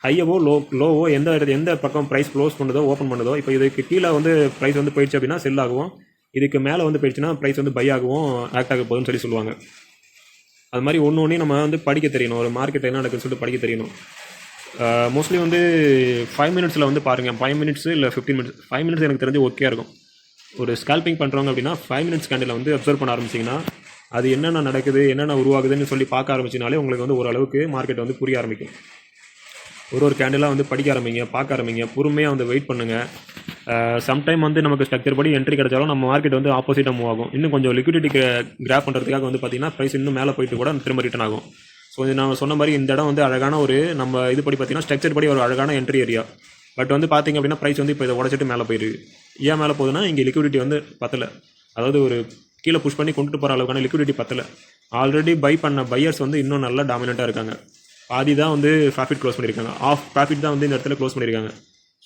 ஹையவோ லோவோ எந்த பக்கம் ப்ரைஸ் க்ளோஸ் பண்ணுதோ ஓப்பன் பண்ணுதோ, இப்போ இதுக்கு கீழே வந்து ப்ரைஸ் வந்து போயிடுச்சு அப்படின்னா செல் ஆகும், இதுக்கு மேலே வந்து போயிடுச்சுன்னா ப்ரைஸ் வந்து பை ஆகவும் ஆக்ட் ஆக போகுதுன்னு சொல்லுவாங்க. அது மாதிரி ஒன்று நம்ம வந்து படிக்க தெரியணும். ஒரு மார்க்கெட் என்ன நடக்குதுன்னு சொல்லிட்டு படிக்க தெரியணும். மோஸ்ட்லி வந்து 5 மினிட்ஸில் வந்து பாருங்கள், 5 மினிட்ஸு இல்லை 15 மினிட்ஸ். 5 மினிட்ஸ் எனக்கு தெரிஞ்சு ஓகே இருக்கும். ஒரு ஸ்கால்பிங் பண்ணுறவங்க அப்படின்னா 5 மினிட்ஸ் கேண்டில் வந்து அப்சர்வ் பண்ண ஆரம்பிச்சிங்கன்னா அது என்னென்ன நடக்குது, என்னென்ன உருவாகுதுன்னு சொல்லி பார்க்க ஆரம்பிச்சினாலே உங்களுக்கு வந்து ஓரளவுக்கு மார்க்கெட் வந்து புரிய ஆரம்பிக்கும். ஒரு கேண்டிலாக வந்து படிக்க ஆரம்பிங்க, பார்க்க ஆரம்பிங்க, பொறுமையாக வந்து வெயிட் பண்ணுங்கள். சம்டைம் வந்து நமக்கு ஸ்ட்ரக்சர் படி என்ட்ரி கிடைச்சாலும் நம்ம மார்க்கெட் வந்து ஆப்போசிட்டாக மூவ் ஆகும். இன்னும் கொஞ்சம் லிக்விடிட்டி கிராப் பண்ணுறதுக்காக வந்து பார்த்திங்கன்னா ப்ரைஸ் இன்னும் மேலே போயிட்டு கூட திரும்ப ரிட்டர்ன் ஆகும். ஸோ நான் சொன்ன மாதிரி இந்த இடம் வந்து அழகான ஒரு நம்ம இது படி பார்த்திங்கன்னா ஸ்ட்ரக்சர் படி ஒரு அழகான என்ட்ரி ஏரியா. பட் வந்து பார்த்திங்க அப்படின்னா ப்ரைஸ் வந்து இப்போ இதை உடச்சிட்டு மேலே போயிருக்கு. ஏன் மேலே போகுதுன்னா இங்கே லிக்விடிட்டி வந்து பத்தலை, அதாவது ஒரு கீழே புஷ் பண்ணி கொண்டு போகிற அளவுக்கான லிக்விடிட்டி பத்தலை. ஆல்ரெடி பை பண்ண பையர்ஸ் வந்து இன்னும் நல்லா டாமினண்ட்டாக இருக்காங்க. பாதி தான் வந்து ப்ராஃபிட் க்ளோஸ் பண்ணியிருக்காங்க, ஆஃப் ப்ராஃபிட் தான் வந்து இந்த இடத்துல க்ளோஸ் பண்ணியிருக்காங்க.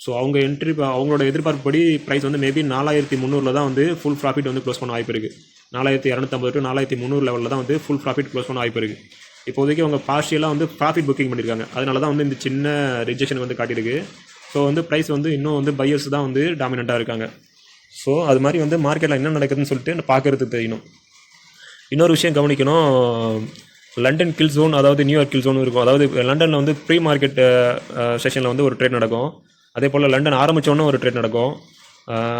ஸோ அவங்களோட எதிர்பார்ப்புப்படி ப்ரைஸ் வந்து மேபி 4300 தான் வந்து ஃபுல் ப்ராஃபிட் வந்து க்ளோஸ் பண்ண வாய்ப்பு இருக்குது. 4250 to 4300 லெவலில் தான் வந்து ஃபுல் ப்ராஃபிட் க்ளோஸ் பண்ண வாய்ப்பு இருக்குது. இப்போதைக்கு அவங்க பார்ஷியலாக வந்து ப்ராஃபிட் புக்கிங் பண்ணியிருக்காங்க. அதனால தான் வந்து இந்த சின்ன ரிஜெக்ஷன் வந்து காட்டியிருக்கு. ஸோ வந்து ப்ரைஸ் வந்து இன்னும் வந்து பையர்ஸ் தான் வந்து டாமினண்ட்டாக இருக்காங்க. ஸோ அது மாதிரி வந்து மார்க்கெட்டில் என்ன நடக்குதுன்னு சொல்லிட்டு பார்க்குறதுக்கு தெரியணும். இன்னொரு விஷயம் கவனிக்கணும், லண்டன் கில் ஜோன், அதாவது நியூயார்க் கில் ஜோன் இருக்கும். அதாவது லண்டனில் வந்து ப்ரீ மார்க்கெட் செஷனில் வந்து ஒரு ட்ரேட் நடக்கும். அதே போல் லண்டன் ஆரம்பித்தோன்னே ஒரு ட்ரேட் நடக்கும்.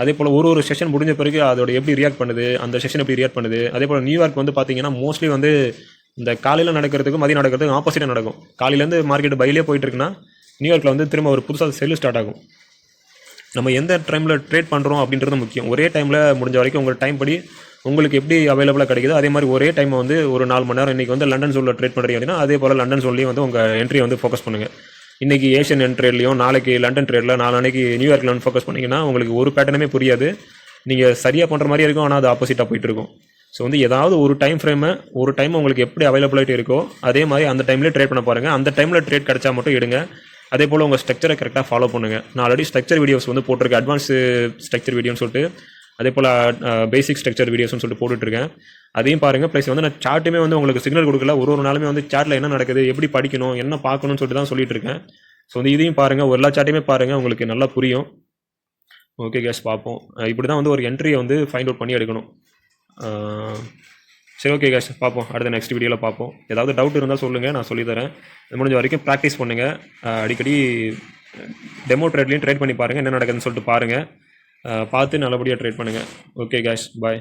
அதே போல் ஒரு செஷன் முடிஞ்ச பிறகு அதோட எப்படி ரியாக்ட் பண்ணுது, அந்த செஷன் எப்படி ரியாக்ட் பண்ணுது. அதே போல் நியூயார்க் வந்து பார்த்தீங்கன்னா மோஸ்ட்லி வந்து இந்த காலையில் நடக்கிறதுக்கும் மதியம் நடக்கிறதுக்கும் ஆப்போசிட்டாக நடக்கும். காலையிலேருந்து மார்க்கெட் பையிலே போயிட்டு இருக்குன்னா நியூயார்க்கில் வந்து திரும்ப ஒரு புதுசாக செல்லு ஸ்டார்ட் ஆகும். நம்ம எந்த டைமில் ட்ரேட் பண்ணுறோம் அப்படின்றது முக்கியம். ஒரே டைமில் முடிஞ்ச வரைக்கும் உங்கள் டைம் படி உங்களுக்கு எப்படி அவைலபிளாக கிடைக்குதோ அதே மாதிரி ஒரே டைம் வந்து ஒரு 4 மணி நேரம் இன்றைக்கி வந்து லண்டன் ஜோனில் ட்ரேட் பண்ணுறீங்க அப்படின்னா அதே போல் லண்டன் ஜோன்லேயும் வந்து உங்கள் என்ட்ரியை வந்து ஃபோக்கஸ் பண்ணுங்கள். இன்றைக்கி ஏஷியன் ட்ரேட்லையும் நாளைக்கு லண்டன் ட்ரேடில் நாளைக்கு நியூயார்க்கில் வந்து ஃபோக்கஸ் பண்ணிங்கன்னா உங்களுக்கு ஒரு பேட்டர்னுமே புரியாது. நீங்கள் சரியாக பண்ணுற மாதிரி இருக்கும், ஆனால் அது ஆப்போசிட்டாக போயிட்டு இருக்கும். ஸோ வந்து ஏதாவது ஒரு டைம் உங்களுக்கு எப்படி அவைலபிலிட்டி இருக்கோ அதே மாதிரி அந்த டைம்லேயே ட்ரேட் பண்ண பாருங்கள். அந்த டைமில் ட்ரேட் கிடச்சா மட்டும் எடுங்க. அதே போல் உங்கள் ஸ்ட்ரக்சரை கரெக்டாக ஃபாலோ பண்ணுங்கள். நான் ஆல்ரெடி ஸ்ட்ரக்சர் வீடியோஸ் வந்து போட்டிருக்கேன், அட்வான்ஸு ஸ்ட்ரக்சர் வீடியோன்னு சொல்லிட்டு. அதே போல் பேசிக் ஸ்ட்ரக்சர் வீடியோஸ்னு சொல்லிட்டு போட்டுட்ருக்கேன், அதையும் பாருங்கள். ப்ளஸ் வந்து நான் சார்ட்டுமே வந்து உங்களுக்கு சிக்னல் கொடுக்கல, ஒரு நாளுமே வந்து சார்ட்டில் என்ன நடக்குது, எப்படி படிக்கணும், என்ன பார்க்கணும்னு சொல்லிட்டு தான் சொல்லிட்டு இருக்கேன். ஸோ வந்து இதையும் பாருங்கள், எல்லா சார்ட்டையுமே பாருங்கள், உங்களுக்கு நல்லா புரியும். ஓகே கேஸ், பார்ப்போம். இப்படி தான் வந்து ஒரு என்ட்ரியை வந்து ஃபைண்ட் அவுட் பண்ணி எடுக்கணும். சரி, ஓகே கேஸ், பார்ப்போம். அடுத்த நெக்ஸ்ட் வீடியோவில் பார்ப்போம். ஏதாவது டவுட் இருந்தால் சொல்லுங்கள், நான் சொல்லித்தரேன். முடிஞ்ச வரைக்கும் ப்ராக்டிஸ் பண்ணுங்கள். அடிக்கடி டெமோ ட்ரேட்லேயும் ட்ரேட் பண்ணி பாருங்கள், என்ன நடக்குதுன்னு சொல்லிட்டு பாருங்கள். பார்த்து நல்லபடியாக ட்ரேட் பண்ணுங்கள். ஓகே கேஷ் பாய்.